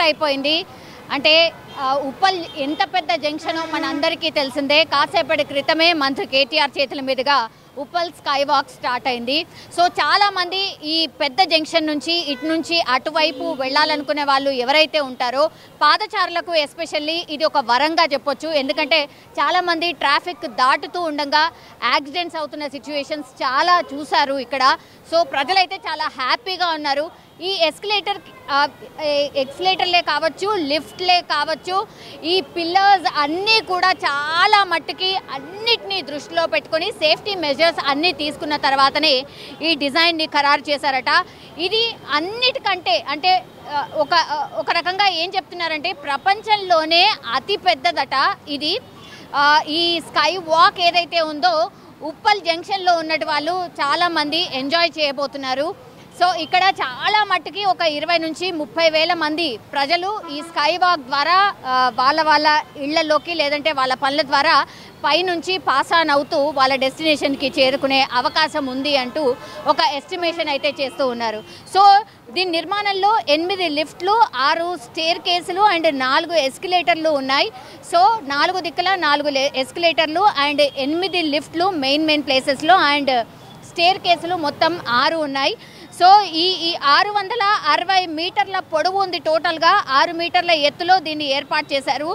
అయిపోయింది. అంటే ఉప్పల్ ఎంత పెద్ద జంక్షనో మనందరికీ తెలిసిందే. కాసేపటి క్రితమే మంత్రి కేటీఆర్ చేతుల మీదుగా ఉప్పల్ స్కై వాక్ స్టార్ట్ అయింది. సో చాలామంది ఈ పెద్ద జంక్షన్ నుంచి ఇటు నుంచి అటువైపు వెళ్ళాలనుకునే వాళ్ళు ఎవరైతే ఉంటారో పాదచారులకు ఎస్పెషల్లీ ఇది ఒక వరంగా చెప్పొచ్చు. ఎందుకంటే చాలామంది ట్రాఫిక్ దాటుతూ ఉండగా యాక్సిడెంట్స్ అవుతున్న సిచ్యువేషన్స్ చాలా చూశారు ఇక్కడ. సో ప్రజలైతే చాలా హ్యాపీగా ఉన్నారు. ఈ ఎక్స్కలేటర్లే కావచ్చు, లిఫ్ట్లే కావచ్చు, ఈ పిల్లర్స్ అన్నీ కూడా చాలా మట్టుకి అన్నిటినీ దృష్టిలో పెట్టుకొని సేఫ్టీ మెజర్స్ అన్నీ తీసుకున్న తర్వాతనే ఈ డిజైన్ని ఖరారు చేశారట. ఇది అన్నిటికంటే అంటే ఒక రకంగా ఏం చెప్తున్నారంటే ప్రపంచంలోనే అతి పెద్దదట ఇది. ఈ స్కై వాక్ ఏదైతే ఉందో ఉప్పల్ జంక్షన్లో ఉన్నటి వాళ్ళు చాలామంది ఎంజాయ్ చేయబోతున్నారు. సో ఇక్కడ చాలా మట్టుకి ఒక 20 నుంచి 30 వేల మంది ప్రజలు ఈ స్కై వాక్ ద్వారా వాళ్ళ ఇళ్లలోకి లేదంటే వాళ్ళ పనుల ద్వారా పైనుంచి పాస్ ఆన్ అవుతూ వాళ్ళ డెస్టినేషన్కి చేరుకునే అవకాశం ఉంది అంటూ ఒక ఎస్టిమేషన్ అయితే చేస్తూ ఉన్నారు. సో దీని నిర్మాణంలో 8 లిఫ్ట్లు, 6 స్టేర్ కేసులు అండ్ 4 ఎస్కలేటర్లు ఉన్నాయి. సో 4 దిక్కుల 4 ఎస్కలేటర్లు అండ్ 8 లిఫ్ట్లు మెయిన్ ప్లేసెస్లో అండ్ స్టేర్ కేసులు మొత్తం 6 ఉన్నాయి. సో ఈ 660 మీటర్ల పొడవు ఉంది. టోటల్గా 6 మీటర్ల ఎత్తులో దీన్ని ఏర్పాటు చేశారు.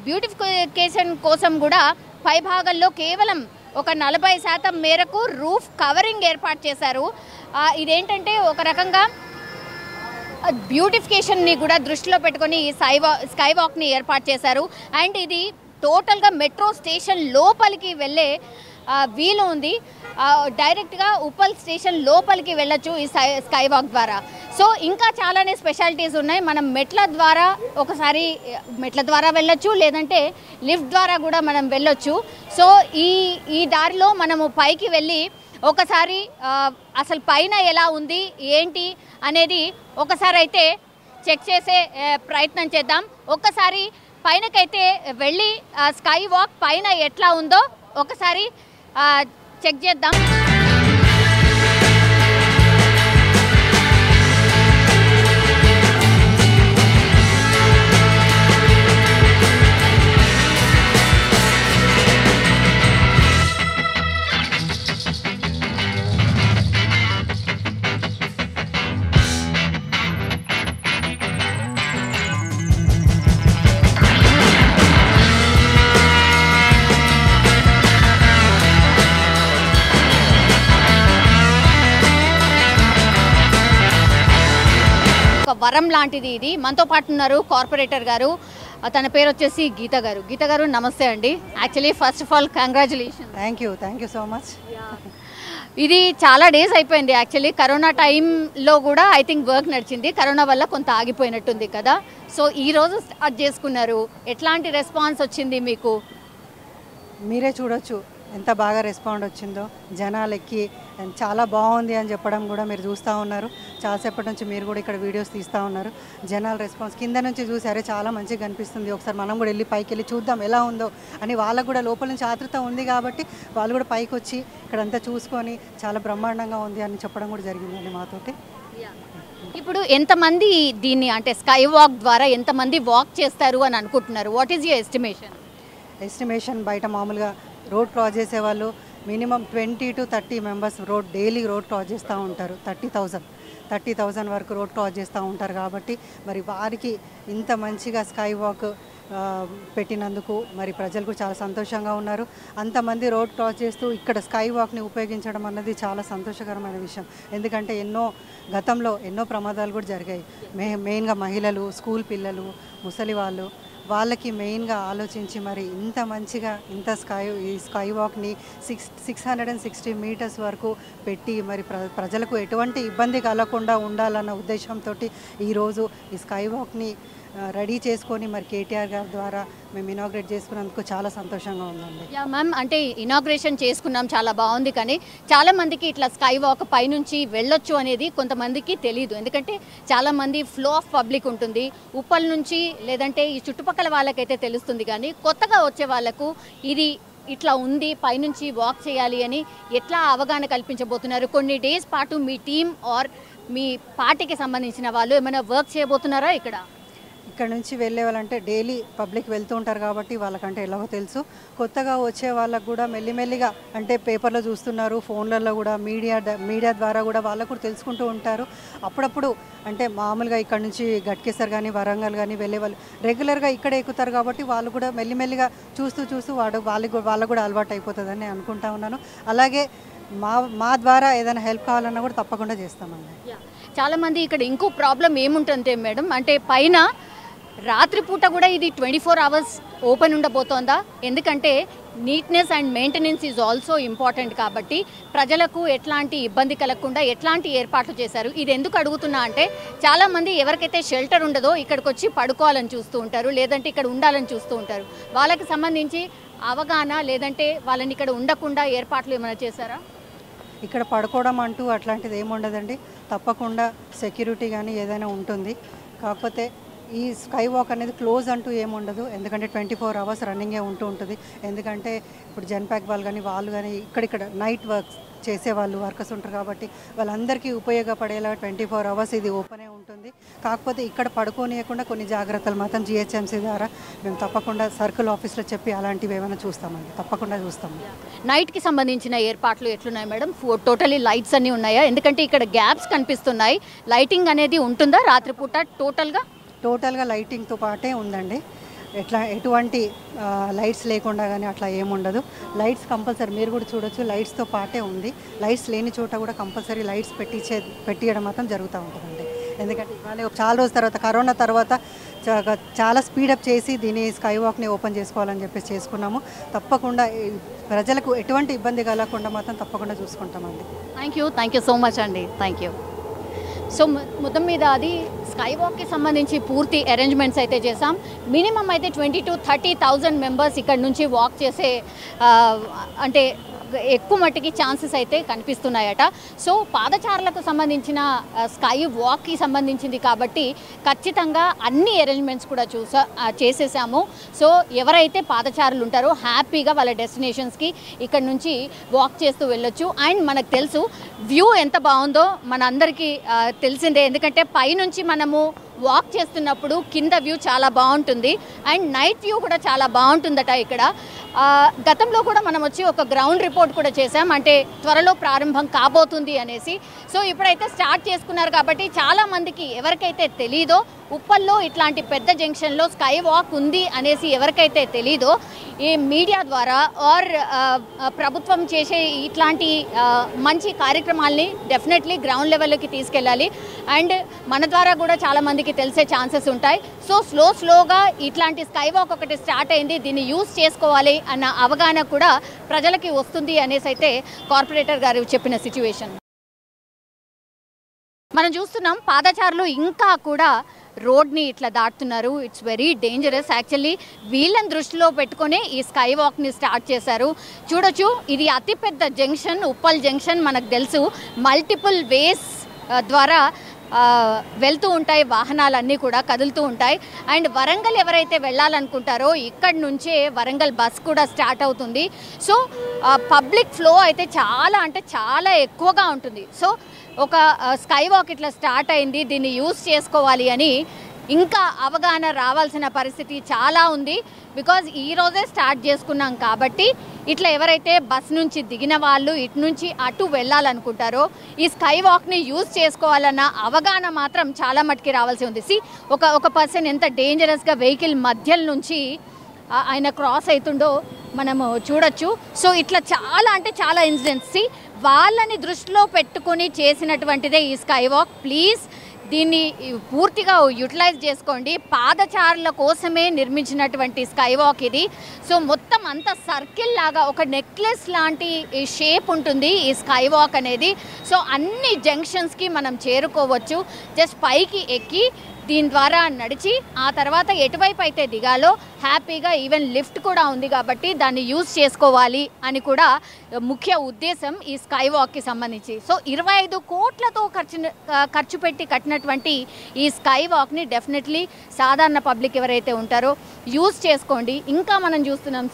బ్యూటిఫికేషన్ కోసం కూడా పైభాగంలో కేవలం ఒక 40% మేరకు రూఫ్ కవరింగ్ ఏర్పాటు చేశారు. ఇదేంటంటే ఒక రకంగా బ్యూటిఫికేషన్ని కూడా దృష్టిలో పెట్టుకొని ఈ స్కై వాక్ని ఏర్పాటు చేశారు. అండ్ ఇది టోటల్గా మెట్రో స్టేషన్ లోపలికి వెళ్ళే వీలు ఉంది. డైరెక్ట్గా ఉప్పల్ స్టేషన్ లోపలికి వెళ్ళొచ్చు ఈ స్కై వాక్ ద్వారా. సో ఇంకా చాలానే స్పెషాలిటీస్ ఉన్నాయి. మనం మెట్ల ద్వారా వెళ్ళొచ్చు, లేదంటే లిఫ్ట్ ద్వారా కూడా మనం వెళ్ళొచ్చు. సో ఈ దారిలో మనము పైకి వెళ్ళి ఒకసారి అసలు పైన ఎలా ఉంది ఏంటి అనేది ఒకసారి అయితే చెక్ చేసే ప్రయత్నం చేద్దాం. ఒక్కసారి పైనకైతే వెళ్ళి స్కై వాక్ పైన ఎట్లా ఉందో ఒకసారి చెక్ చేద్దాం. వరం లాంటిది ఇది. మనతో పాటు ఉన్నారు కార్పొరేటర్ గారు, తన పేరు వచ్చేసి గీత గారు. గీత గారు నమస్తే అండి. Actually first of all congratulation. Thank you so much. ఇది చాలా డేస్ అయిపోయింది. యాక్చువల్లీ కరోనా టైంలో కూడా ఐ థింక్ వర్క్ నడిచింది, కరోనా వల్ల కొంత ఆగిపోయినట్టుంది కదా. సో ఈరోజు స్టార్ట్ చేసుకున్నారు, ఎట్లాంటి రెస్పాన్స్ వచ్చింది మీకు? మీరే చూడొచ్చు ఎంత బాగా రెస్పాండ్ వచ్చిందో. జనాలు ఎక్కి చాలా బాగుంది అని చెప్పడం కూడా మీరు చూస్తూ ఉన్నారు. చాలాసేపటి నుంచి మీరు కూడా ఇక్కడ వీడియోస్ తీస్తూ ఉన్నారు. జనాల రెస్పాన్స్ కింద నుంచి చూసారే చాలా మంచిగా కనిపిస్తుంది. ఒకసారి మనం కూడా వెళ్ళి పైకి వెళ్ళి చూద్దాం ఎలా ఉందో అని. వాళ్ళకు కూడా లోపల నుంచి ఆతృత ఉంది కాబట్టి వాళ్ళు కూడా పైకి వచ్చి ఇక్కడంతా చూసుకొని చాలా బ్రహ్మాండంగా ఉంది అని చెప్పడం కూడా జరిగిందండి మాతోటి. ఇప్పుడు ఎంతమంది దీన్ని అంటే స్కై వాక్ ద్వారా ఎంతమంది వాక్ చేస్తారు అని అనుకుంటున్నారు? What is your estimation? బయట మామూలుగా రోడ్ క్రాస్ చేసేవాళ్ళు minimum 20 to 30 members daily road cross చేస్తూ ఉంటారు. 30,000 వరకు రోడ్ క్రాస్ చేస్తూ ఉంటారు. కాబట్టి మరి వారికి ఇంత మంచిగా స్కై వాక్ పెట్టినందుకు మరి ప్రజలు కూడా చాలా సంతోషంగా ఉన్నారు. అంతమంది రోడ్ క్రాస్ చేస్తూ ఇక్కడ స్కై వాక్ని ఉపయోగించడం అన్నది చాలా సంతోషకరమైన విషయం. ఎందుకంటే గతంలో ఎన్నో ప్రమాదాలు కూడా జరిగాయి. మెయిన్గా మహిళలు, స్కూల్ పిల్లలు, ముసలి వాళ్ళకి మెయిన్గా ఆలోచించి మరి ఇంత మంచిగా ఈ స్కై వాక్ని 660 మీటర్స్ వరకు పెట్టి మరి ప్రజలకు ఎటువంటి ఇబ్బంది కలగకుండా ఉండాలన్న ఉద్దేశంతో ఈరోజు ఈ స్కై వాక్ని రెడీ చేసుకొని మరి కేటీఆర్ గారి ద్వారా మేము ఇనాగ్రేట్ చేసుకున్నందుకు చాలా సంతోషంగా ఉందండి. మ్యామ్, అంటే ఇనాగ్రేషన్ చేసుకున్నాం, చాలా బాగుంది. కానీ చాలామందికి ఇట్లా స్కై వాక్ పైనుంచి వెళ్ళొచ్చు అనేది కొంతమందికి తెలియదు. ఎందుకంటే చాలామంది ఫ్లో ఆఫ్ పబ్లిక్ ఉంటుంది ఉప్పల్ నుంచి, లేదంటే ఈ చుట్టుపక్కల వాళ్ళకైతే తెలుస్తుంది. కానీ కొత్తగా వచ్చే వాళ్ళకు ఇది ఇట్లా ఉంది, పైనుంచి వాక్ చేయాలి అని ఎట్లా అవగాహన కల్పించబోతున్నారు? కొన్ని డేస్ పాటు మీ టీమ్ ఆర్ మీ పార్టీకి సంబంధించిన వాళ్ళు ఏమైనా వర్క్ చేయబోతున్నారా ఇక్కడ నుంచి వెళ్ళే వాళ్ళంటే డైలీ పబ్లిక్ వెళ్తూ ఉంటారు కాబట్టి వాళ్ళకంటే ఎలాగో తెలుసు. కొత్తగా వచ్చే వాళ్ళకు కూడా మెల్లిమెల్లిగా అంటే పేపర్లో చూస్తున్నారు, ఫోన్లలో కూడా మీడియా ద్వారా కూడా వాళ్ళకు కూడా తెలుసుకుంటూ ఉంటారు. అప్పుడప్పుడు అంటే మామూలుగా ఇక్కడ నుంచి గట్కేసర్ కానీ వరంగల్ కానీ వెళ్ళే వాళ్ళు రెగ్యులర్గా ఇక్కడే ఎక్కుతారు కాబట్టి వాళ్ళు కూడా మెల్లిమెల్లిగా చూస్తూ వాళ్ళకు కూడా అలవాటు అయిపోతుందని అనుకుంటా ఉన్నాను. అలాగే మా ద్వారా ఏదైనా హెల్ప్ కావాలన్నా కూడా తప్పకుండా చేస్తామండి. చాలామంది ఇక్కడ ఇంకో ప్రాబ్లం ఏముంటుందంటే మేడం, అంటే పైన రాత్రిపూట కూడా ఇది 24 hours ఓపెన్ ఉండబోతోందా? ఎందుకంటే neatness and maintenance is also important కాబట్టి ప్రజలకు ఎట్లాంటి ఇబ్బంది కలగకుండా ఎట్లాంటి ఏర్పాట్లు చేశారు? ఇది ఎందుకు అడుగుతున్నా అంటే చాలామంది ఎవరికైతే షెల్టర్ ఉండదో ఇక్కడికి వచ్చి పడుకోవాలని చూస్తూ ఉంటారు, లేదంటే ఇక్కడ ఉండాలని చూస్తూ ఉంటారు. వాళ్ళకి సంబంధించి అవగాహన లేదంటే వాళ్ళని ఇక్కడ ఉండకుండా ఏర్పాట్లు ఏమైనా చేశారా? ఇక్కడ పడుకోవడం అంటూ అట్లాంటిది ఏముండదండి. తప్పకుండా సెక్యూరిటీ కానీ ఏదైనా ఉంటుంది. కాకపోతే ఈ స్కై వాక్ అనేది క్లోజ్ అంటూ ఏముండదు. ఎందుకంటే 24 hours రన్నింగే ఉంటుంది. ఎందుకంటే ఇప్పుడు జన్పాక్ వాళ్ళు కానీ ఇక్కడ నైట్ చేసేవాళ్ళు వర్కర్స్ ఉంటారు కాబట్టి వాళ్ళందరికీ ఉపయోగపడేలా 24 hours ఇది ఓపెనే ఉంటుంది. కాకపోతే ఇక్కడ పడుకోనియకుండా కొన్ని జాగ్రత్తలు మాత్రం జిహెచ్ఎంసీ ద్వారా మేము తప్పకుండా సర్కిల్ ఆఫీస్లో చెప్పి అలాంటివి ఏమైనా చూస్తామండి, తప్పకుండా చూస్తాము. నైట్కి సంబంధించిన ఏర్పాట్లు ఎట్లున్నాయి మేడం? టోటలీ లైట్స్ అన్నీ ఉన్నాయా? ఎందుకంటే ఇక్కడ గ్యాప్స్ కనిపిస్తున్నాయి. లైటింగ్ అనేది ఉంటుందా రాత్రిపూట? టోటల్గా లైటింగ్తో పాటే ఉందండి. ఎటువంటి లైట్స్ లేకుండా కానీ అట్లా ఏముండదు. లైట్స్ కంపల్సరీ మీరు కూడా చూడొచ్చు, లైట్స్తో పాటే ఉంది. లైట్స్ లేని చోట కూడా కంపల్సరీ లైట్స్ పెట్టియడం మాత్రం జరుగుతూ ఉంటుందండి. ఎందుకంటే ఇవాళ చాలా రోజుల తర్వాత కరోనా తర్వాత చాలా స్పీడప్ చేసి దీన్ని స్కై వాక్ని ఓపెన్ చేసుకోవాలని చెప్పేసి చేసుకున్నాము. తప్పకుండా ప్రజలకు ఎటువంటి ఇబ్బంది కలగకుండా మాత్రం తప్పకుండా చూసుకుంటామండి. థ్యాంక్ యూ సో మచ్ అండి. Thank you. సో మొత్తం మీద అది స్కై వాక్కి సంబంధించి పూర్తి అరేంజ్మెంట్స్ అయితే చేసాం. మినిమం అయితే 20,000 to 30,000 మెంబర్స్ ఇక్కడ నుంచి వాక్ చేసే అంటే ఎక్కువ మట్టికి ఛాన్సెస్ అయితే కనిపిస్తున్నాయట. సో పాదచారులకు సంబంధించిన స్కై వాక్కి సంబంధించింది కాబట్టి ఖచ్చితంగా అన్ని అరేంజ్మెంట్స్ కూడా చేసేసాము. సో ఎవరైతే పాదచారులు ఉంటారో హ్యాపీగా వాళ్ళ డెస్టినేషన్స్కి ఇక్కడ నుంచి వాక్ చేస్తూ వెళ్ళొచ్చు. అండ్ మనకు తెలుసు వ్యూ ఎంత బాగుందో మనందరికీ తెలిసిందే. ఎందుకంటే పైనుంచి మనము వాక్ చేస్తున్నప్పుడు కింద వ్యూ చాలా బాగుంటుంది అండ్ నైట్ వ్యూ కూడా చాలా బాగుంటుందట ఇక్కడ. గతంలో కూడా మనం వచ్చి ఒక గ్రౌండ్ రిపోర్ట్ కూడా చేసాం, అంటే త్వరలో ప్రారంభం కాబోతుంది అనేసి. సో ఇప్పుడైతే స్టార్ట్ చేసుకున్నారు కాబట్టి చాలామందికి ఎవరికైతే తెలీదో ఉప్పల్లో ఇట్లాంటి పెద్ద జంక్షన్లో స్కై వాక్ ఉంది అనేసి ఎవరికైతే తెలీదో ఈ మీడియా ద్వారా ఆర్ ప్రభుత్వం చేసే ఇట్లాంటి మంచి కార్యక్రమాల్ని డెఫినెట్లీ గ్రౌండ్ లెవెల్లోకి తీసుకెళ్ళాలి అండ్ మన ద్వారా కూడా చాలామందికి తెలిసే ఛాన్సెస్ ఉంటాయి. సో స్లోగా ఇట్లాంటి స్కై వాక్ ఒకటి స్టార్ట్ అయింది, దీన్ని యూజ్ చేసుకోవాలి అన్న అవగాహన కూడా ప్రజలకి వస్తుంది అనేసి అయితే కార్పొరేటర్ గారు చెప్పిన సిచ్యువేషన్ మనం చూస్తున్నాం. పాదచారులు ఇంకా కూడా రోడ్ని ఇట్లా దాటుతున్నారు. It's very dangerous. యాక్చువల్లీ వీళ్ళని దృష్టిలో పెట్టుకునే ఈ స్కై వాక్ని స్టార్ట్ చేశారు. చూడొచ్చు, ఇది అతిపెద్ద జంక్షన్, ఉప్పల్ జంక్షన్. మనకు తెలుసు మల్టిపుల్ వేస్ ద్వారా వెళ్తూ ఉంటాయి, వాహనాలన్నీ కూడా కదులుతూ ఉంటాయి. అండ్ వరంగల్ ఎవరైతే వెళ్ళాలనుకుంటారో ఇక్కడి నుంచే వరంగల్ బస్ కూడా స్టార్ట్ అవుతుంది. సో పబ్లిక్ ఫ్లో అయితే చాలా ఎక్కువగా ఉంటుంది. సో ఒక స్కై వాక్ ఇట్లా స్టార్ట్ అయింది, దీన్ని యూజ్ చేసుకోవాలి అని ఇంకా అవగాహన రావాల్సిన పరిస్థితి చాలా ఉంది. బికాజ్ ఈరోజే స్టార్ట్ చేసుకున్నాం కాబట్టి ఇట్లా ఎవరైతే బస్ నుంచి దిగిన వాళ్ళు ఇటు నుంచి అటు వెళ్ళాలనుకుంటారో ఈ స్కై వాక్ని యూజ్ చేసుకోవాలన్న అవగాహన మాత్రం చాలా మటుకి రావాల్సి ఉంది. ఒక పర్సన్ ఎంత డేంజరస్గా వెహికల్ మధ్యల నుంచి ఆయన క్రాస్ అవుతుండో మనము చూడొచ్చు. సో ఇట్లా చాలా ఇన్సిడెంట్స్ వాళ్ళని దృష్టిలో పెట్టుకుని చేసినటువంటిదే ఈ స్కై వాక్. ప్లీజ్ దీన్ని పూర్తిగా యూటిలైజ్ చేసుకోండి. పాదచారుల కోసమే నిర్మించినటువంటి స్కై వాక్ ఇది. సో మొత్తం అంతా సర్కిల్ లాగా ఒక నెక్లెస్ లాంటి షేప్ ఉంటుంది ఈ స్కై వాక్ అనేది. సో అన్ని జంక్షన్స్కి మనం చేరుకోవచ్చు. జస్ట్ పైకి ఎక్కి దీని ద్వారా నడిచి ఆ తర్వాత ఎటువైపు అయితే దిగాలో హ్యాపీగా ఈవెన్ లిఫ్ట్ కూడా ఉంది కాబట్టి దాన్ని యూజ్ చేసుకోవాలి అని కూడా ముఖ్య ఉద్దేశం ఈ స్కై వాక్కి సంబంధించి. సో 25 కోట్లతో ఖర్చు పెట్టి కట్టినటువంటి ఈ స్కై వాక్ని డెఫినెట్లీ సాధారణ పబ్లిక్ ఎవరైతే ఉంటారో యూజ్ చేసుకోండి. ఇంకా మనం చూస్తున్నాం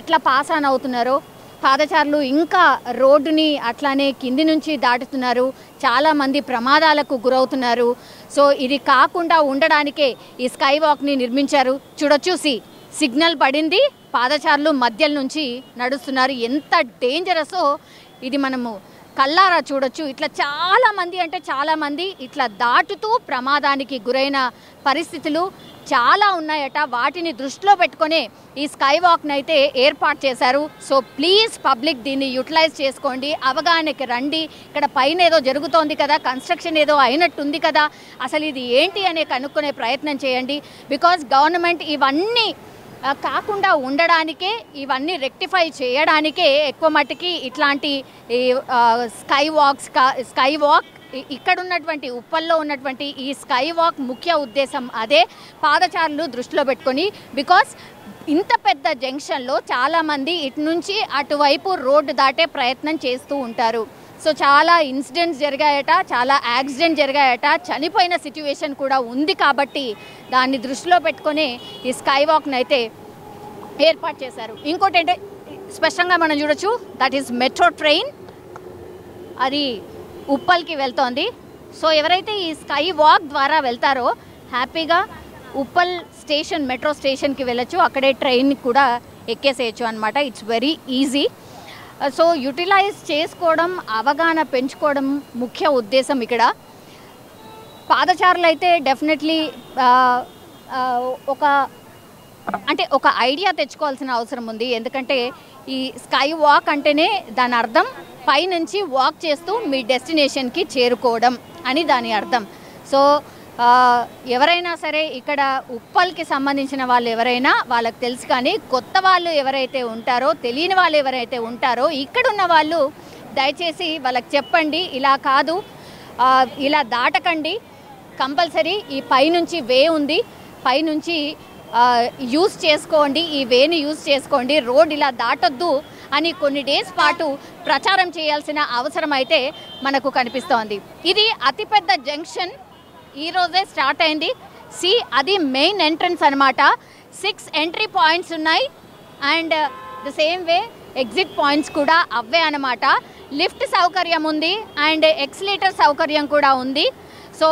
ఎట్లా పాస్ ఆన్ అవుతున్నారో. పాదచారులు ఇంకా రోడ్డుని అట్లానే కింది నుంచి దాటుతున్నారు, చాలామంది ప్రమాదాలకు గురవుతున్నారు. సో ఇది కాకుండా ఉండడానికే ఈ స్కై వాక్ని నిర్మించారు. చూడొచ్చు, సిగ్నల్ పడింది, పాదచారులు మధ్యల నుంచి నడుస్తున్నారు. ఎంత డేంజరసో ఇది మనము కళ్ళారా చూడొచ్చు. ఇట్లా చాలామంది ఇట్లా దాటుతూ ప్రమాదానికి గురైన పరిస్థితులు చాలా ఉన్నాయట. వాటిని దృష్టిలో పెట్టుకునే ఈ స్కై వాక్ని అయితే ఏర్పాటు చేశారు. సో ప్లీజ్ పబ్లిక్ దీన్ని యూటిలైజ్ చేసుకోండి, అవగాహనకి రండి. ఇక్కడ పైన ఏదో జరుగుతోంది కదా, కన్స్ట్రక్షన్ ఏదో అయినట్టుంది కదా, అసలు ఇది ఏంటి అనే కనుక్కునే ప్రయత్నం చేయండి. బికాజ్ గవర్నమెంట్ ఇవన్నీ కాకుండా ఉండడానికే, ఇవన్నీ రెక్టిఫై చేయడానికే ఎక్కువ మట్టుకి ఇట్లాంటి స్కై వాక్ ఇక్కడ ఉన్నటువంటి ఉప్పల్లో ఉన్నటువంటి ఈ స్కై వాక్ ముఖ్య ఉద్దేశం అదే, పాదచారులు దృష్టిలో పెట్టుకొని. బికాస్ ఇంత పెద్ద జంక్షన్లో చాలామంది ఇటు నుంచి అటువైపు రోడ్డు దాటే ప్రయత్నం చేస్తూ ఉంటారు. సో చాలా ఇన్సిడెంట్స్ జరిగాయట, చాలా యాక్సిడెంట్ జరిగాయట, చనిపోయిన సిచ్యువేషన్ కూడా ఉంది. కాబట్టి దాన్ని దృష్టిలో పెట్టుకొని ఈ స్కై వాక్ని అయితే ఏర్పాటు చేశారు. ఇంకోటి అంటే స్పష్టంగా మనం చూడొచ్చు, దట్ ఈస్ మెట్రో ట్రైన్, అది ఉప్పల్కి వెళ్తోంది. సో ఎవరైతే ఈ స్కై వాక్ ద్వారా వెళ్తారో హ్యాపీగా ఉప్పల్ స్టేషన్, మెట్రో స్టేషన్కి వెళ్ళొచ్చు, అక్కడే ట్రైన్ కూడా ఎక్కేసేయచ్చు అనమాట. It's very easy. So utilize చేసుకోవడం, అవగాహన పెంచుకోవడం ముఖ్య ఉద్దేశం ఇక్కడ. పాదచారులు అయితే డెఫినెట్లీ ఒక ఐడియా తెచ్చుకోవాల్సిన అవసరం ఉంది. ఎందుకంటే ఈ స్కై వాక్ అంటేనే దాని అర్థం పైనుంచి వాక్ చేస్తూ మీ డెస్టినేషన్కి చేరుకోవడం అని దాని అర్థం. సో ఎవరైనా సరే ఇక్కడ ఉప్పల్కి సంబంధించిన వాళ్ళు ఎవరైనా వాళ్ళకి తెలుసు, కానీ కొత్త వాళ్ళు ఎవరైతే ఉంటారో, తెలియని వాళ్ళు ఎవరైతే ఉంటారో, ఇక్కడున్న వాళ్ళు దయచేసి వాళ్ళకి చెప్పండి, ఇలా కాదు, ఇలా దాటకండి, కంపల్సరీ ఈ పైనుంచి వే ఉంది, పైనుంచి యూజ్ చేసుకోండి, ఈ వేని యూజ్ చేసుకోండి, రోడ్ ఇలా దాటొద్దు అని కొన్ని డేస్ పాటు ప్రచారం చేయాల్సిన అవసరం అయితే మనకు కనిపిస్తోంది. ఇది అతిపెద్ద జంక్షన్, ఈరోజే స్టార్ట్ అయింది. అది మెయిన్ ఎంట్రన్స్ అనమాట. 6 ఎంట్రీ పాయింట్స్ ఉన్నాయి and the same way exit points కూడా అవే అనమాట. లిఫ్ట్ సౌకర్యం ఉంది అండ్ ఎక్స్లేటర్ సౌకర్యం కూడా ఉంది. సో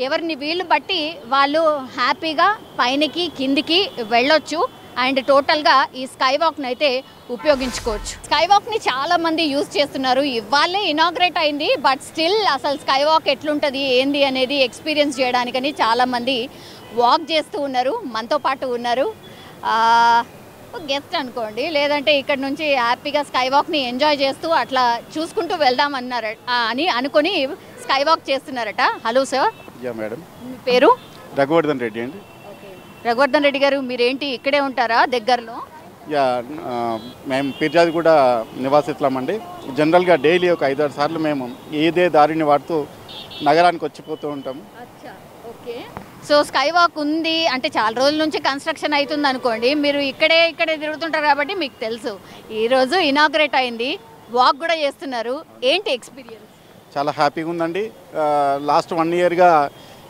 ఎవరిని వీళ్ళు బట్టి వాళ్ళు హ్యాపీగా పైనకి కిందికి వెళ్ళొచ్చు అండ్ టోటల్గా ఈ స్కై వాక్ని అయితే ఉపయోగించుకోవచ్చు. స్కై వాక్ని చాలామంది యూజ్ చేస్తున్నారు. ఇవాళే ఇనాగ్రేట్ అయింది, బట్ స్టిల్ అసలు స్కై వాక్ ఎట్లుంటుంది ఏంది అనేది ఎక్స్పీరియన్స్ చేయడానికని చాలామంది వాక్ చేస్తూ ఉన్నారు. మనతో పాటు ఉన్నారు గెస్ట్ అనుకోండి, లేదంటే ఇక్కడ నుంచి హ్యాపీగా స్కై వాక్ని ఎంజాయ్ చేస్తూ అట్లా చూసుకుంటూ వెళ్దామన్నారు అని అనుకొని స్కై వాక్ చేస్తున్నారట. Hello sir. మేడం, మీ పేరు? రఘువర్ధన్ రెడ్డి అండి. రఘువర్ధన్ రెడ్డి గారు, మీరేంటి ఇక్కడే ఉంటారా దగ్గరలో? మేము పిర్జాదిగూడ నివాసితులమండి. జనరల్గా డైలీ ఒక 5-6 సార్లు మేము ఇదే దారిని వాడుతూ నగరానికి వచ్చిపోతూ ఉంటాము. ఓకే. సో స్కై వాక్ ఉంది అంటే చాలా రోజుల నుంచి కన్స్ట్రక్షన్ అవుతుంది అనుకోండి, మీరు ఇక్కడే తిరుగుతుంటారు కాబట్టి మీకు తెలుసు. ఈరోజు ఇనాగ్రేట్ అయింది, వాక్ కూడా చేస్తున్నారు, ఏంటి ఎక్స్పీరియన్స్? చాలా హ్యాపీగా ఉందండి. లాస్ట్ 1 ఇయర్గా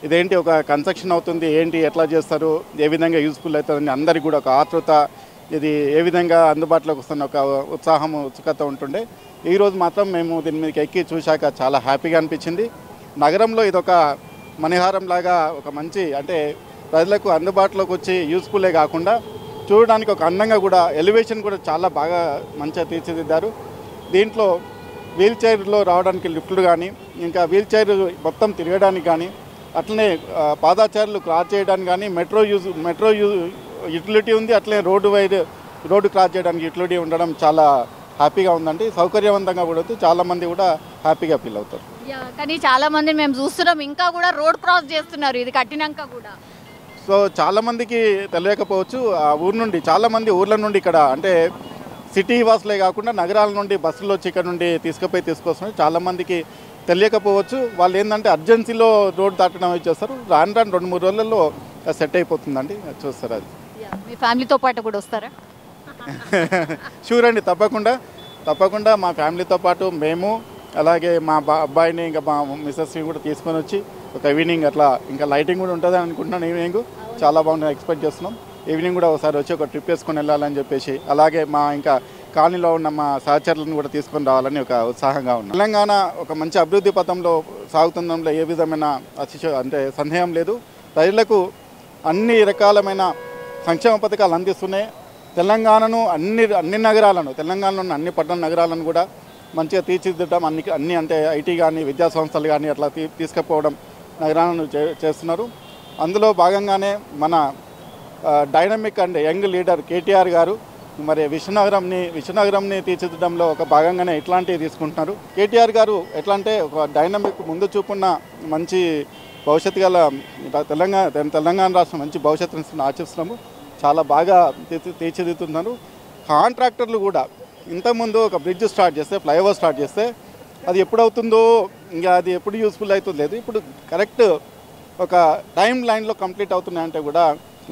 ఇదేంటి ఒక కన్స్ట్రక్షన్ అవుతుంది, ఏంటి ఎట్లా చేస్తారు, ఏ విధంగా యూస్ఫుల్ అవుతుందని అందరికీ కూడా ఒక ఆతృత, ఇది ఏ విధంగా అందుబాటులోకి వస్తున్న ఒక ఉత్సాహం, ఉత్సుకత ఉంటుండే. ఈరోజు మాత్రం మేము దీని మీదకి ఎక్కి చూశాక చాలా హ్యాపీగా అనిపించింది. నగరంలో ఇదొక మణిహారం లాగా ఒక మంచి, అంటే ప్రజలకు అందుబాటులోకి వచ్చి యూస్ఫుల్లే కాకుండా చూడడానికి ఒక అందంగా కూడా, ఎలివేషన్ కూడా చాలా బాగా మంచిగా తీర్చిదిద్దారు. దీంట్లో వీల్ చైర్లో రావడానికి లిఫ్ట్లు కానీ, ఇంకా వీల్ చైర్ మొత్తం తిరగడానికి కానీ, అట్లనే పాదాచారులు క్రాస్ చేయడానికి కానీ మెట్రో యూటిలిటీ ఉంది. అట్లనే రోడ్డు క్రాస్ చేయడానికి యూటిలిటీ ఉండడం చాలా హ్యాపీగా ఉందండి. సౌకర్యవంతంగా కూడా ఉంది, చాలామంది కూడా హ్యాపీగా ఫీల్ అవుతారు. కానీ చాలామంది మేము చూస్తున్నాం ఇంకా కూడా రోడ్ క్రాస్ చేస్తున్నారు ఇది కట్టినాక కూడా. సో చాలామందికి తెలియకపోవచ్చు, ఆ ఊరు నుండి చాలామంది ఊర్ల నుండి ఇక్కడ, అంటే సిటీ వాసులే కాకుండా నగరాల నుండి బస్సులు వచ్చి ఇక్కడ నుండి తీసుకొస్తున్నారు. చాలామందికి తెలియకపోవచ్చు. వాళ్ళు ఏంటంటే అర్జెన్సీలో రోడ్ దాటడం చేస్తారు. రాను 2-3 రోజులలో సెట్ అయిపోతుందండి, చూస్తారు. అది మీ ఫ్యామిలీతో పాటు కూడా వస్తారా? షూర్ అండి, తప్పకుండా మా ఫ్యామిలీతో పాటు మేము, అలాగే మా అబ్బాయిని ఇంకా మా మిస్సెస్ని కూడా తీసుకొని వచ్చి ఒక ఈవినింగ్ అట్లా, ఇంకా లైటింగ్ కూడా ఉంటుంది అనుకుంటున్నాను. ఈవినింగ్ చాలా బాగుంటుంది, ఎక్స్పెక్ట్ చేస్తున్నాం. ఈవినింగ్ కూడా ఒకసారి వచ్చి ఒక ట్రిప్ వేసుకొని వెళ్ళాలని చెప్పేసి, అలాగే మా ఇంకా కాలనీలో ఉన్న మా సహచరులను కూడా తీసుకొని రావాలని ఒక ఉత్సాహంగా ఉన్నాం. తెలంగాణ ఒక మంచి అభివృద్ధి పథంలో సాగుతుందంలో ఏ విధమైన అంటే సందేహం లేదు. ప్రజలకు అన్ని రకాలమైన సంక్షేమ పథకాలు అందిస్తున్నాయి. తెలంగాణను అన్ని నగరాలను, తెలంగాణలో ఉన్న అన్ని పట్టణ నగరాలను కూడా మంచిగా తీర్చిదిద్దడం, అన్ని అంటే ఐటీ కానీ విద్యా సంస్థలు కానీ అట్లా తీసుకుపోవడం నగరాలను చేస్తున్నారు. అందులో భాగంగానే మన dynamic and young leader KTR గారు మరి విశ్వనగరంని తీర్చిదిద్దడంలో ఒక భాగంగానే ఇట్లాంటివి తీసుకుంటున్నారు. కేటీఆర్ గారు ఎట్లా అంటే ఒక డైనమిక్ ముందు చూపున్న మంచి భవిష్యత్తు గల తెలంగాణ రాష్ట్రం మంచి భవిష్యత్తును ఆశిస్తున్నాము. చాలా బాగా తీర్చిదిద్దుతున్నారు. కాంట్రాక్టర్లు కూడా ఇంతకుముందు ఒక బ్రిడ్జ్ స్టార్ట్ చేస్తే, ఫ్లైఓవర్ స్టార్ట్ చేస్తే అది ఎప్పుడవుతుందో ఇంకా అది ఎప్పుడు యూస్ఫుల్ అవుతుంది లేదు. ఇప్పుడు కరెక్ట్ ఒక టైం లైన్లో కంప్లీట్ అవుతున్నాయంటే కూడా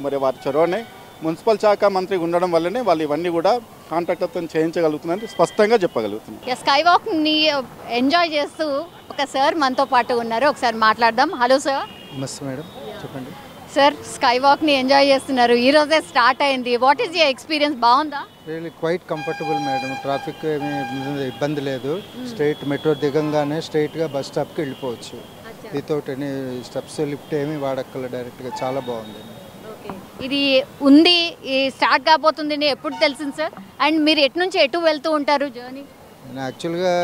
మరి వారి చొరవనే మున్సిపల్ శాఖ మంత్రి ఉండడం వల్లనే వాళ్ళు ఇవన్నీ కూడా కాంట్రాక్టర్తో చేయించగలుగుతున్నారని స్పష్టంగా చెప్పగలుగుతున్నారు. స్కై వాక్ని ఎంజాయ్ చేస్తూ ఒక సార్ మనతో పాటు ఉన్నారు, ఒకసారి మాట్లాడదాం. Hello sir. నమస్తే మేడం, చెప్పండి సార్. స్కై వాక్ని ఎంజాయ్ చేస్తున్నారు, ఈ రోజే స్టార్ట్ అయింది. What is your experience? బాగుందా? Really quite comfortable madam. Traffic ఏమీ ఇబ్బంది లేదు. స్ట్రైట్ మెట్రో దిగంగానే స్ట్రైట్గా బస్ స్టాప్కి వెళ్ళిపోవచ్చు వితౌట్ ఎనీ స్టెప్స్, లిఫ్ట్ ఏమీ వాడక్కల, డైరెక్ట్గా. చాలా బాగుంది. ఇది ఉంది, స్టార్ట్ కాబోతుంది ఎప్పుడు తెలిసింది సార్? అండ్ మీరు ఎటు నుంచి ఎటు వెళ్తూ ఉంటారు జర్నీ? యాక్చువల్గా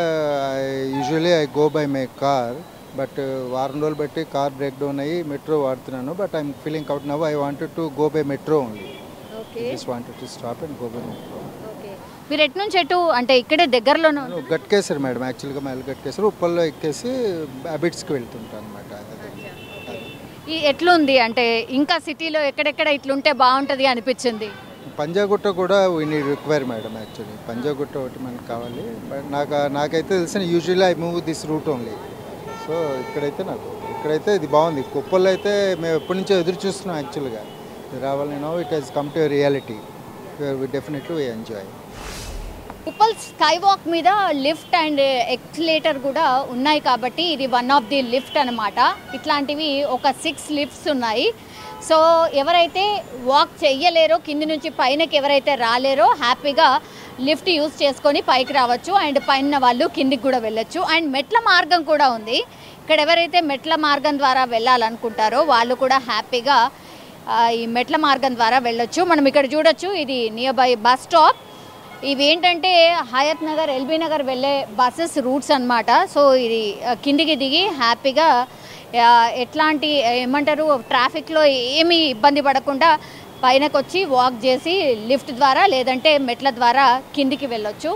usually I go by my car, but వారం రోజులు బట్టి కార్ బ్రేక్ డౌన్ అయ్యి మెట్రో వాడుతున్నాను. But I'm feeling out now. I wanted to go by metro only. Just wanted to stop and go by metro. మీరు ఎటు నుంచి ఎటు అంటే ఇక్కడే దగ్గరలోనే? గట్కేసర్ మేడం, యాక్చువల్గా మైల్ గట్కేసర్, ఉప్పల్లో ఎక్కేసి అబిట్స్కి వెళ్తుంటాను అనమాట. ఎట్లుంది అంటే ఇంకా సిటీలో ఎక్కడెక్కడ ఇట్లుంటే బాగుంటుంది అనిపించింది? పంజాగుట్ట కూడా we need require madam. Actually Panjagutta ఒకటి మనకు కావాలి. బట్ నాకైతే తెలిసిన usually I move this route only. So ఇక్కడైతే ఇది బాగుంది. కుప్పల్లో అయితే మేము ఎప్పటి నుంచో ఎదురు చూస్తున్నాం యాక్చువల్గా రావాలని. No it has come to reality. We definitely we enjoy. Uppal sky walk మీద లిఫ్ట్ అండ్ ఎక్స్లేటర్ కూడా ఉన్నాయి కాబట్టి ఇది వన్ ఆఫ్ ది లిఫ్ట్ అనమాట. ఇట్లాంటివి ఒక 6 లిఫ్ట్స్ ఉన్నాయి. సో ఎవరైతే వాక్ చెయ్యలేరో, కింది నుంచి పైనకి ఎవరైతే రాలేరో హ్యాపీగా లిఫ్ట్ యూజ్ చేసుకొని పైకి రావచ్చు. అండ్ పైన వాళ్ళు కిందికి కూడా వెళ్ళొచ్చు. అండ్ మెట్ల మార్గం కూడా ఉంది. ఇక్కడ ఎవరైతే మెట్ల మార్గం ద్వారా వెళ్ళాలనుకుంటారో వాళ్ళు కూడా హ్యాపీగా ఈ మెట్ల మార్గం ద్వారా వెళ్ళొచ్చు. మనం ఇక్కడ చూడొచ్చు, ఇది నియర్ బై బస్ స్టాప్. ఇవి ఏంటంటే హయత్ నగర్, ఎల్బీ నగర్ వెళ్ళే బస్సెస్ రూట్స్ అనమాట. సో ఇది కిందికి దిగి హ్యాపీగా ఎట్లాంటి ఏమంటారు ట్రాఫిక్లో ఏమీ ఇబ్బంది పడకుండా పైనకు వచ్చి వాక్ చేసి లిఫ్ట్ ద్వారా లేదంటే మెట్ల ద్వారా కిందికి వెళ్ళొచ్చు.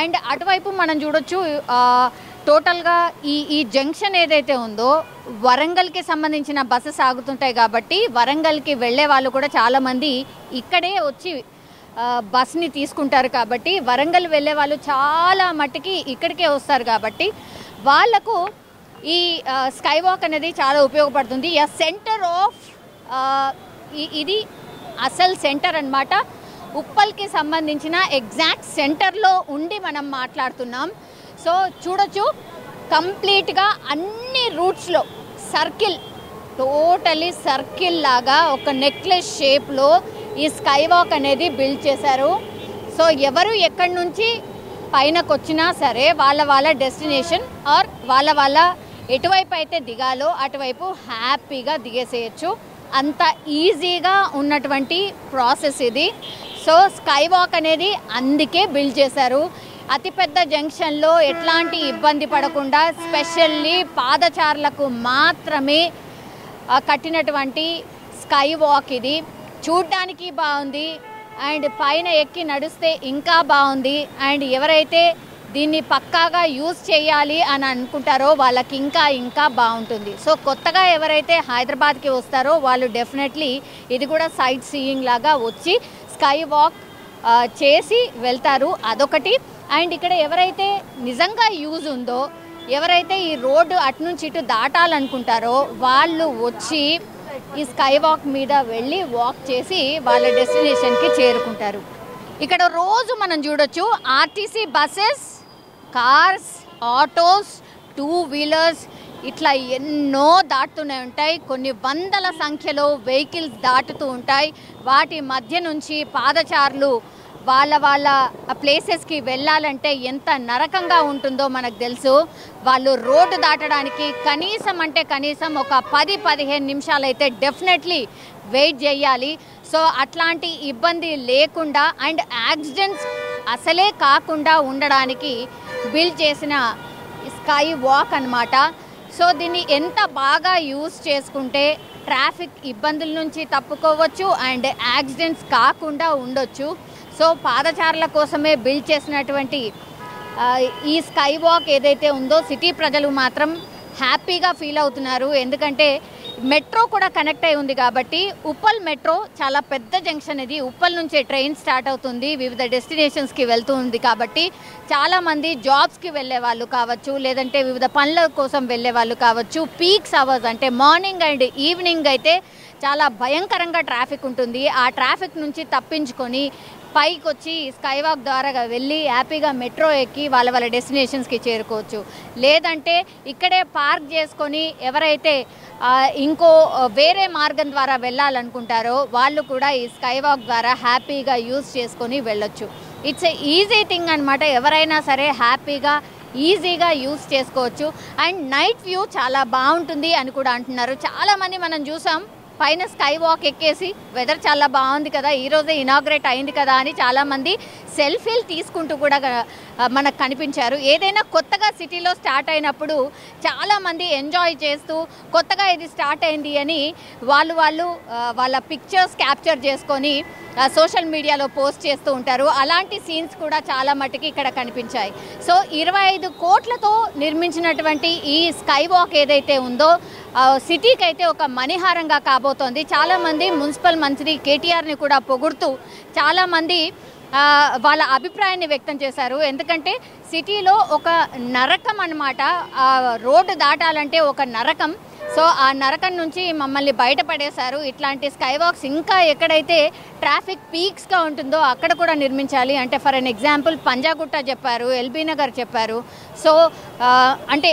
అండ్ అటువైపు మనం చూడొచ్చు టోటల్గా ఈ జంక్షన్ ఏదైతే ఉందో వరంగల్కి సంబంధించిన బస్సెస్ ఆగుతుంటాయి కాబట్టి వరంగల్కి వెళ్ళే వాళ్ళు కూడా చాలామంది ఇక్కడే వచ్చి బస్ని తీసుకుంటారు. కాబట్టి వరంగల్ వెళ్ళే వాళ్ళు చాలా మట్టుకి ఇక్కడికే వస్తారు కాబట్టి వాళ్లకు ఈ స్కై వాక్ అనేది చాలా ఉపయోగపడుతుంది. సెంటర్ ఆఫ్ ఇది అసలు సెంటర్ అన్నమాట. ఉప్పల్కి సంబంధించిన ఎగ్జాక్ట్ సెంటర్లో ఉండి మనం మాట్లాడుతున్నాం. సో చూడొచ్చు కంప్లీట్గా అన్ని రూట్స్లో సర్కిల్, టోటలీ సర్కిల్ లాగా ఒక నెక్లెస్ షేప్లో ఈ స్కై వాక్ అనేది బిల్డ్ చేశారు. సో ఎవరు ఎక్కడి నుంచి పైనకు వచ్చినా సరే వాళ్ళ డెస్టినేషన్ ఆర్ వాళ్ళ ఎటువైపు అయితే దిగాలో అటువైపు హ్యాపీగా దిగేసేయచ్చు. అంత ఈజీగా ఉన్నటువంటి ప్రాసెస్ ఇది. సో స్కై వాక్ అనేది అందుకే బిల్డ్ చేశారు. అతిపెద్ద జంక్షన్లో ఎట్లాంటి ఇబ్బంది పడకుండా స్పెషల్లీ పాదచారులకు మాత్రమే కట్టినటువంటి స్కై వాక్ ఇది. చూడ్డానికి బాగుంది అండ్ పైన ఎక్కి నడిస్తే ఇంకా బాగుంది. అండ్ ఎవరైతే దీన్ని పక్కాగా యూజ్ చేయాలి అని అనుకుంటారో వాళ్ళకి ఇంకా బాగుంటుంది. సో కొత్తగా ఎవరైతే హైదరాబాద్కి వస్తారో వాళ్ళు డెఫినెట్లీ ఇది కూడా సైట్ సీయింగ్ లాగా వచ్చి స్కై వాక్ చేసి వెళ్తారు. అదొకటి. అండ్ ఇక్కడ ఎవరైతే నిజంగా యూజ్ ఉందో, ఎవరైతే ఈ రోడ్డు అటు నుంచి ఇటు దాటాలనుకుంటారో వాళ్ళు వచ్చి ఈ స్కై వాక్ మీద వెళ్ళి వాక్ చేసి వాళ్ళ డెస్టినేషన్కి చేరుకుంటారు. ఇక్కడ రోజు మనం చూడొచ్చు RTC buses, cars, autos, 2 wheelers ఇట్లా ఎన్నో దాటుతూనే ఉంటాయి. కొన్ని వందల సంఖ్యలో వెహికల్స్ దాటుతూ ఉంటాయి. వాటి మధ్య నుంచి పాదచారులు వాళ్ళ ప్లేసెస్కి వెళ్ళాలంటే ఎంత నరకంగా ఉంటుందో మనకు తెలుసు. వాళ్ళు రోడ్డు దాటడానికి కనీసం అంటే కనీసం ఒక 10-15 నిమిషాలు అయితే డెఫినెట్లీ వెయిట్ చేయాలి. సో అట్లాంటి ఇబ్బంది లేకుండా అండ్ యాక్సిడెంట్స్ అసలే కాకుండా ఉండడానికి బిల్డ్ చేసిన స్కై వాక్ అన్నమాట. సో దీన్ని ఎంత బాగా యూజ్ చేసుకుంటే ట్రాఫిక్ ఇబ్బందుల నుంచి తప్పుకోవచ్చు అండ్ యాక్సిడెంట్స్ కాకుండా ఉండొచ్చు. సో పాదచారుల కోసమే బిల్డ్ చేసినటువంటి ఈ స్కై వాక్ ఏదైతే ఉందో సిటీ ప్రజలు మాత్రం హ్యాపీగా ఫీల్ అవుతున్నారు. ఎందుకంటే మెట్రో కూడా కనెక్ట్ అయి ఉంది కాబట్టి ఉప్పల్ మెట్రో చాలా పెద్ద జంక్షన్. ఇది ఉప్పల్ నుంచే ట్రైన్ స్టార్ట్ అవుతుంది, వివిధ డెస్టినేషన్స్కి వెళ్తూ ఉంది కాబట్టి చాలామంది జాబ్స్కి వెళ్ళే వాళ్ళు కావచ్చు, లేదంటే వివిధ పనుల కోసం వెళ్ళే వాళ్ళు కావచ్చు. పీక్స్ అవర్స్ అంటే మార్నింగ్ అండ్ ఈవినింగ్ అయితే చాలా భయంకరంగా ట్రాఫిక్ ఉంటుంది. ఆ ట్రాఫిక్ నుంచి తప్పించుకొని పైకి వచ్చి స్కై వాక్ ద్వారా వెళ్ళి హ్యాపీగా మెట్రో ఎక్కి వాళ్ళ డెస్టినేషన్స్కి చేరుకోవచ్చు. లేదంటే ఇక్కడే పార్క్ చేసుకొని ఎవరైతే ఇంకో వేరే మార్గం ద్వారా వెళ్ళాలనుకుంటారో వాళ్ళు కూడా ఈ స్కై వాక్ ద్వారా హ్యాపీగా యూజ్ చేసుకొని వెళ్ళొచ్చు. ఇట్స్ ఈజీ థింగ్ అనమాట. ఎవరైనా సరే హ్యాపీగా ఈజీగా యూజ్ చేసుకోవచ్చు. అండ్ నైట్ వ్యూ చాలా బాగుంటుంది అని కూడా అంటున్నారు. చాలామంది మనం చూసాం పైన స్కై వాక్ ఎక్కేసి వెదర్ చాలా బాగుంది కదా, ఈరోజే ఇనాగ్రేట్ అయింది కదా అని చాలామంది సెల్ఫీలు తీసుకుంటూ కూడా మనకు కనిపించారు. ఏదైనా కొత్తగా సిటీలో స్టార్ట్ అయినప్పుడు చాలామంది ఎంజాయ్ చేస్తూ కొత్తగా ఇది స్టార్ట్ అయింది అని వాళ్ళ పిక్చర్స్ క్యాప్చర్ చేసుకొని సోషల్ మీడియాలో పోస్ట్ చేస్తూ ఉంటారు. అలాంటి సీన్స్ కూడా చాలా మట్టుకి ఇక్కడ కనిపించాయి. సో 25 కోట్లతో నిర్మించినటువంటి ఈ స్కై వాక్ ఏదైతే ఉందో సిటీకి అయితే ఒక మణిహారంగా కాబోతోంది. చాలామంది మున్సిపల్ మంత్రి కేటీఆర్ని కూడా పొగుడుతూ చాలామంది వాళ్ళ అభిప్రాయాన్ని వ్యక్తం చేశారు. ఎందుకంటే సిటీలో ఒక నరకం అన్నమాట, రోడ్డు దాటాలంటే ఒక నరకం. సో ఆ నరకం నుంచి మమ్మల్ని బయటపడేశారు. ఇట్లాంటి స్కై వాక్స్ ఇంకా ఎక్కడైతే ట్రాఫిక్ పీక్స్గా ఉంటుందో అక్కడ కూడా నిర్మించాలి. అంటే ఫర్ ఎన్ ఎగ్జాంపుల్ పంజాగుట్ట చెప్పారు, ఎల్బీ నగర్ చెప్పారు. సో అంటే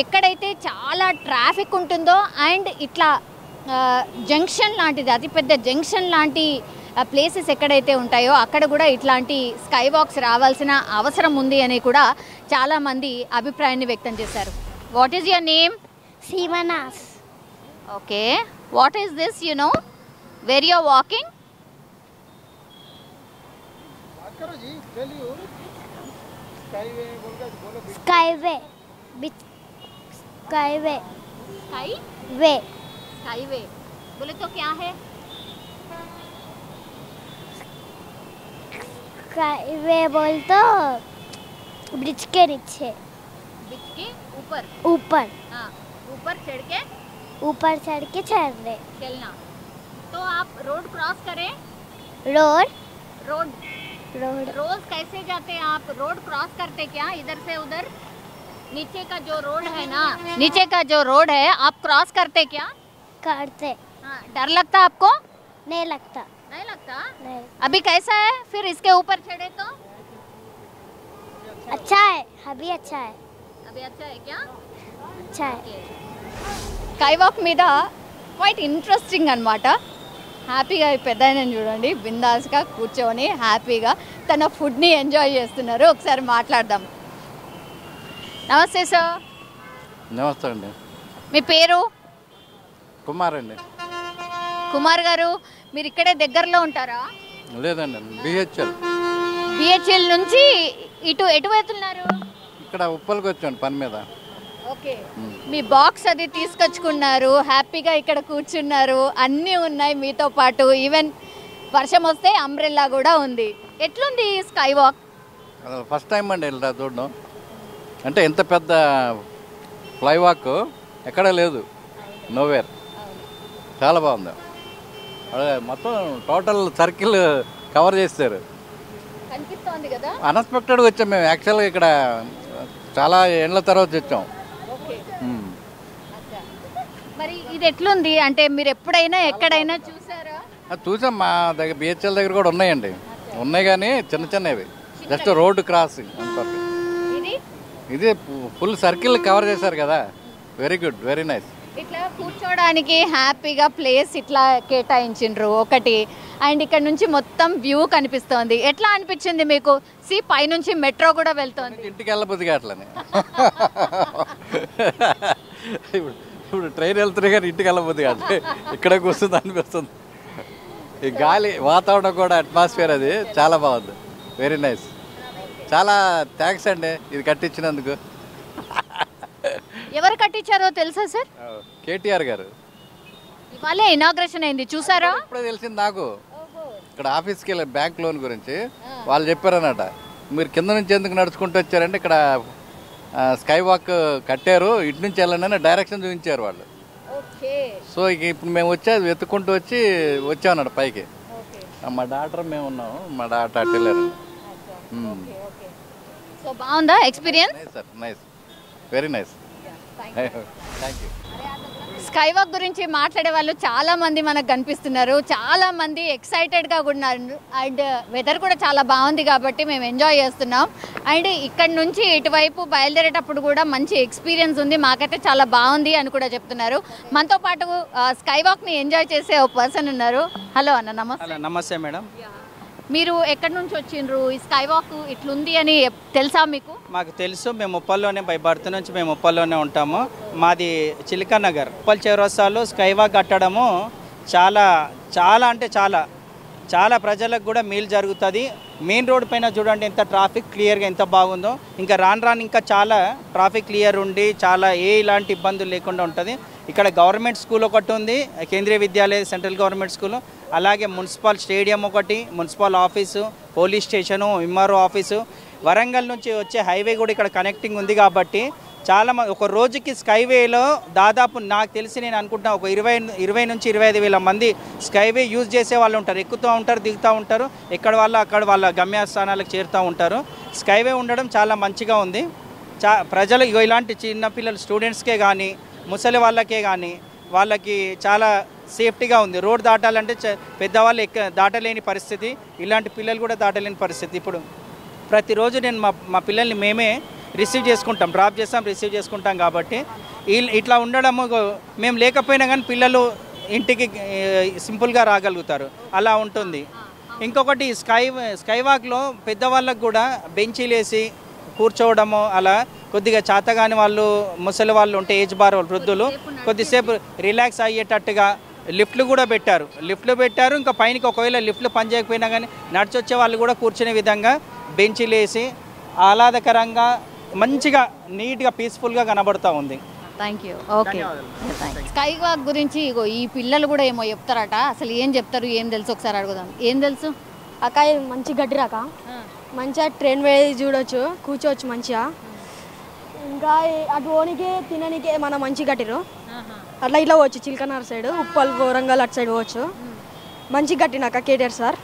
ఎక్కడైతే చాలా ట్రాఫిక్ ఉంటుందో అండ్ ఇట్లా జంక్షన్ లాంటిది అతిపెద్ద జంక్షన్ లాంటి ప్లేసెస్ ఎక్కడైతే ఉంటాయో అక్కడ కూడా ఇట్లాంటి స్కై వాక్స్ రావాల్సిన అవసరం ఉంది అని కూడా చాలామంది అభిప్రాయాన్ని వ్యక్తం చేశారు. What is your name? Simanas. Okay. What is this, you know? Where you are walking? Skyway. Skyway. Sky? Way. Skyway. बोले तो क्या है? Skyway बोल तो ब्रिज के नीचे. ब्रिज के ऊपर. ऊपर. हाँ. ऊपर चढ़ के चढ़ने. चलना. तो आप रोड क्रॉस करें. रोड. रोज कैसे जाते हैं आप? रोड क्रॉस करते क्या इधर से उधर? नीचे का जो रोड है आप क्रॉस करते क्या? करते. हाँ. डर लगता आपको? नहीं लगता. नहीं. अभी कैसा है फिर इसके ऊपर चढ़े तो? अच्छा है. अभी अच्छा है. अभी अच्छा है क्या? अच्छा है. స్కై వాక్ మీద క్వైట్ ఇంట్రెస్టింగ్ అనమాట. హ్యాపీగా పెద్ద ఆయన చూడండి బిందాస్గా కూర్చొని హ్యాపీగా తన ఫుడ్ని ఎంజాయ్ చేస్తున్నారు. ఒకసారి మాట్లాడదాం. నమస్తే సార్. నమస్తే అండి. మీ పేరు? కుమార్ అండి. కుమార్ గారు మీరు ఇక్కడే దగ్గరలో ఉంటారా? లేదండి, బిహెచ్ఎల్ నుంచి ఎటు వెళ్తున్నారు? ఇక్కడ ఉప్పల్కి వచ్చాను పని మీద. ఓకే. మీ బాక్స్ అది తీసుకొచ్చుకున్నారు, హ్యాపీగా ఇక్కడ కూర్చున్నారు, అన్నీ ఉన్నాయి మీతో పాటు. ఈవెన్ వర్షం వస్తే అంబ్రెల్లా కూడా ఉంది. ఎట్లుంది స్కై వాక్? ఫస్ట్ టైం అండి ఇలా చూడడం. అంటే ఎంత పెద్ద ఫ్లై వాక్ ఎక్కడా లేదు, నోవేర్. చాలా బాగుంది. మొత్తం టోటల్ సర్కిల్ కవర్ చేస్తారు. కనిపిస్తోంది కదా. అన్ఎక్స్పెక్టెడ్గా వచ్చాం మేము. యాక్చువల్గా ఇక్కడ చాలా ఏళ్ళ తర్వాత వచ్చాం. మరి ఇది ఎట్లుంది అంటే మీరు ఎప్పుడైనా ఎక్కడైనా చూసారా? చూసాం, మా దగ్గర బిహెచ్ఎల్ దగ్గర కూడా ఉన్నాయండి. ఉన్నాయి కానీ చిన్నవి, జస్ట్ రోడ్డు క్రాసింగ్ అంతవరకు. ఇది ఫుల్ సర్కిల్ కవర్ చేశారు కదా. Very good, very nice. ఇట్లా కూర్చోడానికి హ్యాపీగా ప్లేస్ ఇట్లా కేటాయించిండ్రు ఒకటి, అండ్ ఇక్కడ నుంచి మొత్తం వ్యూ కనిపిస్తోంది. ఎట్లా అనిపించింది మీకు? పైనుంచి మెట్రో కూడా వెళ్తోంది. ఇంటికి వెళ్ళబోద్ది అట్లని. ఇప్పుడు ట్రైన్ వెళ్తున్నాయి కానీ ఇంటికి వెళ్ళబోద్ది కాదు, ఇక్కడ కూర్చుంది అనిపిస్తుంది. ఈ గాలి వాతావరణం కూడా అట్మాస్ఫియర్ అది చాలా బాగుంది. Very nice. చాలా థ్యాంక్స్ అండి ఇది కట్టించినందుకు. ఎవరు కట్టించారో తెలుసా సార్? కేటీఆర్ గారు. ఇవాళ ఇనాగ్రేషన్ అయింది, చూసారా? ఇప్పుడే తెలిసింది నాకు. ఇక్కడ ఆఫీస్కి వెళ్ళి బ్యాంక్ లోన్ గురించి వాళ్ళు చెప్పారన్నట, మీరు కింద నుంచి ఎందుకు నడుచుకుంటూ వచ్చారంటే ఇక్కడ స్కై వాక్ కట్టారు, ఇటు నుంచి వెళ్ళండి అని డైరెక్షన్ చూపించారు వాళ్ళు. సో ఇక ఇప్పుడు మేము వచ్చి అది వెతుక్కుంటూ వచ్చామన్నాడు పైకి. మా డాక్టర్ మేము ఉన్నాము, మా డాక్టర్ అటు వెళ్ళారు. సో బాగుందా experience? Nice sir, nice, very nice, thank you. Sky walk గురించి మాట్లాడే వాళ్ళు చాలా మంది మనకు కనిపిస్తున్నారు, చాలా మంది ఎక్సైటెడ్గా ఉన్నారు. అండ్ వెదర్ కూడా చాలా బాగుంది కాబట్టి మేము ఎంజాయ్ చేస్తున్నాం. అండ్ ఇక్కడ నుంచి ఇటువైపు బయలుదేరేటప్పుడు కూడా మంచి ఎక్స్పీరియన్స్ ఉంది, మాకైతే చాలా బాగుంది అని కూడా చెప్తున్నారు. మనతో పాటు స్కై వాక్ని ఎంజాయ్ చేసే ఒక పర్సన్ ఉన్నారు. హలో అన్న, నమస్తే. నమస్తే మేడం. మీరు ఎక్కడి నుంచి వచ్చిండ్రు? ఈ స్కై వాక్ ఇట్లుంది అని తెలుసా మీకు? మాకు తెలుసు, మేము ఉప్పల్లోనే బై బర్త్ నుంచి మేము ఉప్పల్లోనే ఉంటాము. మాది చిలికా నగర్. ఉప్పల్ చౌరస్తాలో స్కై వాక్ కట్టడము చాలా చాలా అంటే చాలా ప్రజలకు కూడా మేలు జరుగుతుంది. మెయిన్ రోడ్ పైన చూడండి ఎంత ట్రాఫిక్ క్లియర్గా ఎంత బాగుందో. ఇంకా రాను ఇంకా చాలా ట్రాఫిక్ క్లియర్ ఉండి చాలా ఇలాంటి ఇబ్బందులు లేకుండా ఉంటుంది. ఇక్కడ గవర్నమెంట్ స్కూల్ ఒకటి ఉంది, Kendriya Vidyalaya central government school, అలాగే మున్సిపల్ స్టేడియం ఒకటి, municipal office, police station, MRO office, Warangal నుంచి వచ్చే హైవే కూడా ఇక్కడ కనెక్టింగ్ ఉంది. కాబట్టి చాలా ఒక రోజుకి స్కైవేలో దాదాపు నాకు తెలిసి నేను అనుకుంటున్నా ఒక 20 నుంచి 25,000 మంది స్కైవే యూజ్ చేసే వాళ్ళు ఉంటారు. ఎక్కుతూ ఉంటారు, దిగుతూ ఉంటారు, అక్కడ వాళ్ళ గమ్యస్థానాలకు చేరుతూ ఉంటారు. స్కైవే ఉండడం చాలా మంచిగా ఉంది. ప్రజలు ఇలాంటి చిన్నపిల్లలు స్టూడెంట్స్కే కానీ ముసలి వాళ్ళకే కానీ వాళ్ళకి చాలా సేఫ్టీగా ఉంది. రోడ్ దాటాలంటే పెద్దవాళ్ళు దాటలేని పరిస్థితి, ఇలాంటి పిల్లలు కూడా దాటలేని పరిస్థితి. ఇప్పుడు ప్రతిరోజు నేను మా పిల్లల్ని మేమే రిసీవ్ చేసుకుంటాం, డ్రాప్ చేస్తాం, రిసీవ్ చేసుకుంటాం. కాబట్టి ఇట్లా ఉండడము మేము లేకపోయినా కానీ పిల్లలు ఇంటికి సింపుల్గా రాగలుగుతారు, అలా ఉంటుంది. ఇంకొకటి స్కై వాక్లో పెద్దవాళ్ళకు కూడా బెంచీలు వేసి కూర్చోవడము, అలా కొద్దిగా చేతగాని వాళ్ళు ముసలి వాళ్ళు ఉంటే ఏజ్ బార్ వృద్ధులు కొద్దిసేపు రిలాక్స్ అయ్యేటట్టుగా లిఫ్ట్లు కూడా పెట్టారు. ఇంకా పైనకి ఒకవేళ లిఫ్ట్లు పనిచేయకపోయినా కానీ నడిచొచ్చే వాళ్ళు కూడా కూర్చునే విధంగా బెంచీలు వేసి ఆహ్లాదకరంగా మంచిగా నీట్గా పీస్ఫుల్గా కనబడుతూ ఉంది. Thank you. Okay, sky walk గురించి ఈ పిల్లలు కూడా ఏమో చెప్తారట. అసలు ఏం చెప్తారు, ఏం తెలుసు ఒకసారి అడుగుదాం. ఏం తెలుసు అక్క? మంచి గడ్డిరాక మంచిగా ట్రైన్ వేసి చూడొచ్చు, కూర్చోవచ్చు మంచిగా. ఇంకా అటు ఓనికి తినడానికి మన మంచి కట్టిరు, అట్లా ఇట్లా పోవచ్చు. చిలకనార్ సైడ్, ఉప్పల్, వరంగల్ అటు సైడ్ పోవచ్చు. మంచి కట్టినాక కేటీఆర్ సార్.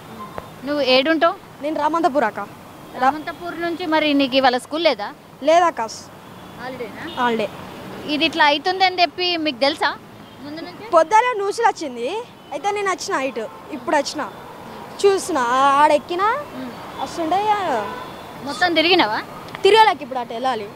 నువ్వు ఏడుంటావు? నేను రామంతపూర్ అక్క. రామంతపూర్ నుంచి. మరి నీకు ఇవాళ స్కూల్ లేదా? లేదక్క, హాలిడే. ఇది ఇట్లా అవుతుంది అని చెప్పి మీకు తెలుసా ముందు నుంచి? పొద్దున న్యూస్లో వచ్చింది, అయితే నేను వచ్చిన ఇటు ఇప్పుడు వచ్చిన చూసిన ఆడెక్కిన వస్తుండే. మొత్తం తిరిగినావా? తిరగలేక ఇప్పుడు అటు వెళ్ళాలి.